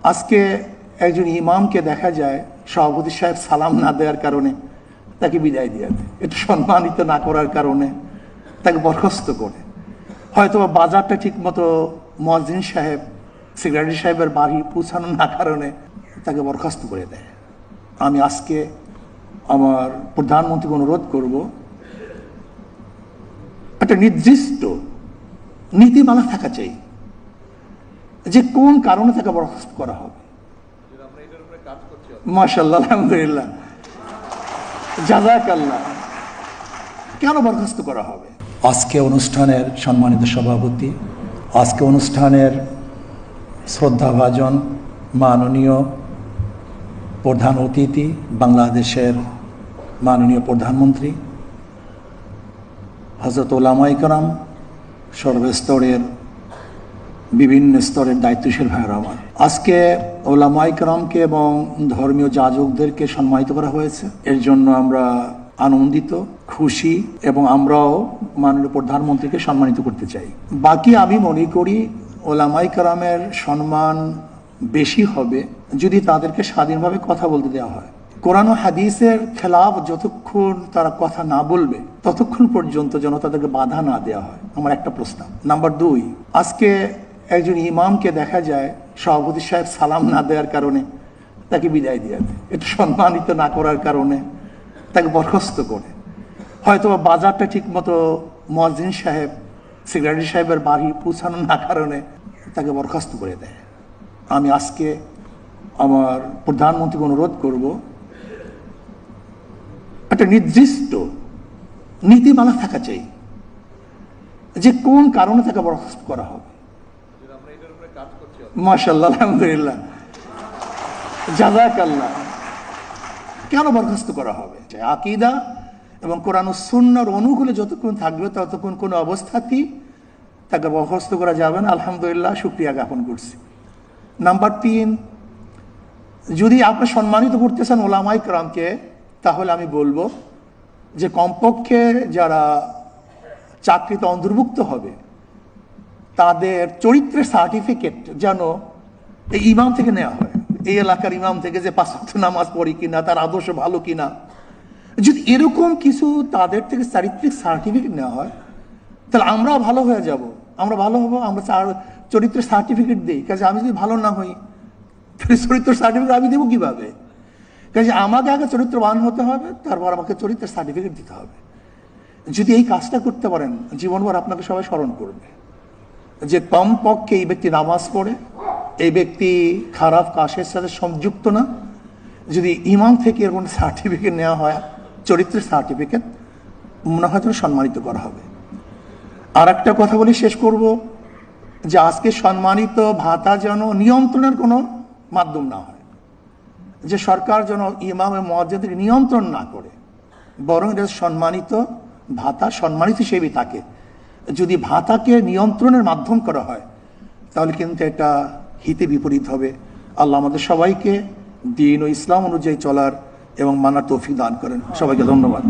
আজকে একজন ইমামকে দেখা যায় সভাপতি সাহেব সালাম না দেওয়ার কারণে তাকে বিদায় দিয়ে দেয়, একটু সম্মানিত না করার কারণে তাকে বরখাস্ত করে, হয়তো বাজারটা ঠিক মতো মুয়াজ্জিন সাহেব সেক্রেটারি সাহেবের বাড়ি পৌঁছানো না কারণে তাকে বরখাস্ত করে দেয়। আমি আজকে আমার প্রধানমন্ত্রীকে অনুরোধ করব, একটা নির্দিষ্ট নীতিমালা থাকা চাই যে কোন কারণে তাকে বরখাস্ত করা হবে। মাশাআল্লাহ, আলহামদুলিল্লাহ, জাযাকাল্লাহ। কেন বরখাস্ত করা হবে? আজকে অনুষ্ঠানের সম্মানিত সভাপতি, আজকে অনুষ্ঠানের শ্রদ্ধাভাজন মাননীয় প্রধান অতিথি, বাংলাদেশের মাননীয় প্রধানমন্ত্রী হযরত উলামায়ে কেরাম, সর্বস্তরের বিভিন্ন স্তরের দায়িত্বশীল ভাইয়েরা আমার, আজকে উলামায়ে কেরামকে এবং ধর্মীয় যাজকদেরকে সম্মানিত করা হয়েছে। এর জন্য আমরা আনন্দিত, খুশি, এবং আমরাও মাননীয় প্রধানমন্ত্রীকে সম্মানিত করতে চাই। বাকি আমি মনে করি উলামায়ে কেরামের সম্মান বেশি হবে যদি তাদেরকে স্বাধীনভাবে কথা বলতে দেওয়া হয়। কোরআন ও হাদিসের খেলাফ যতক্ষণ তারা কথা না বলবে ততক্ষণ পর্যন্ত যেন তাদেরকে বাধা না দেওয়া হয়, আমার একটা প্রস্তাব। নাম্বার 2, আজকে একজন ইমামকে দেখা যায় সভাপতি সাহেব সালাম না দেওয়ার কারণে তাকে বিদায় দিয়ে দেয়, একটু সম্মানিত না করার কারণে তাকে বরখাস্ত করে, হয়তো বাজারটা ঠিক মতো মুয়াজ্জিন সাহেব সেক্রেটারি সাহেবের বাড়ি পৌঁছানো না কারণে তাকে বরখাস্ত করে দেয়। আমি আজকে আমার প্রধানমন্ত্রীকে অনুরোধ করব, একটা নির্দিষ্ট নীতিমালা থাকা চাই যে কোন কারণে তাকে বরখাস্ত করা হবে। মাশাআল্লাহ, আলহামদুলিল্লাহ, জাযাকাল্লাহ। কেন বরখাস্ত করা হবে? আকীদা এবং কোরআন ও সুন্নাহর অনুকূলে যতক্ষণ থাকবে ততক্ষণ কোনো অবস্থাতেই তাকে বরখাস্ত করা যাবে না। আলহামদুলিল্লাহ, শুকরিয়া জ্ঞাপন করছি। নাম্বার 3, যদি আপনি সম্মানিত করতেছেন উলামায়ে কেরামকে, তাহলে আমি বলবো যে কমপক্ষে যারা চাকরিতে অন্তর্ভুক্ত হবে তাদের চরিত্রের সার্টিফিকেট যেন এই ইমাম থেকে নেওয়া হয়, এই এলাকার ইমাম থেকে, যে 5 ওয়াক্ত নামাজ পড়ি কিনা, তার আদর্শ ভালো কিনা। যদি এরকম কিছু তাদের থেকে চারিত্রিক সার্টিফিকেট নেওয়া হয় তাহলে আমরাও ভালো হয়ে যাব, আমরা ভালো হবো। আমরা চরিত্রের সার্টিফিকেট দিই, কাজে আমি যদি ভালো না হই তাহলে চরিত্রের সার্টিফিকেট আমি দেবো কিভাবে? কাজে আমাকে আগে চরিত্রবান হতে হবে, তারপর আমাকে চরিত্রের সার্টিফিকেট দিতে হবে। যদি এই কাজটা করতে পারেন, জীবনভর আপনাকে সবাই স্মরণ করবে যে কমপক্ষে এই ব্যক্তি নামাজ পড়ে, এই ব্যক্তি খারাপ কাজের সাথে সংযুক্ত না। যদি ইমাম থেকে এরকম সার্টিফিকেট নেওয়া হয়, চরিত্রের সার্টিফিকেট, মনে হয় যেন সম্মানিত করা হবে। আর একটা কথা বলি, শেষ করব, যে আজকে সম্মানিত ভাতা যেন নিয়ন্ত্রণের কোনো মাধ্যম না হয়, যে সরকার যেন ইমাম এবং মুয়াজ্জিনকে নিয়ন্ত্রণ না করে, বরং এটা সম্মানিত ভাতা সম্মানিত হিসেবেই থাকে। যদি ভাতাকে নিয়ন্ত্রণের মাধ্যম করা হয় তাহলে কিন্তু এটা হিতে বিপরীত হবে। আল্লাহ আমাদের সবাইকে দ্বীন ও ইসলাম অনুযায়ী চলার এবং মানার তৌফিক দান করেন। সবাইকে ধন্যবাদ।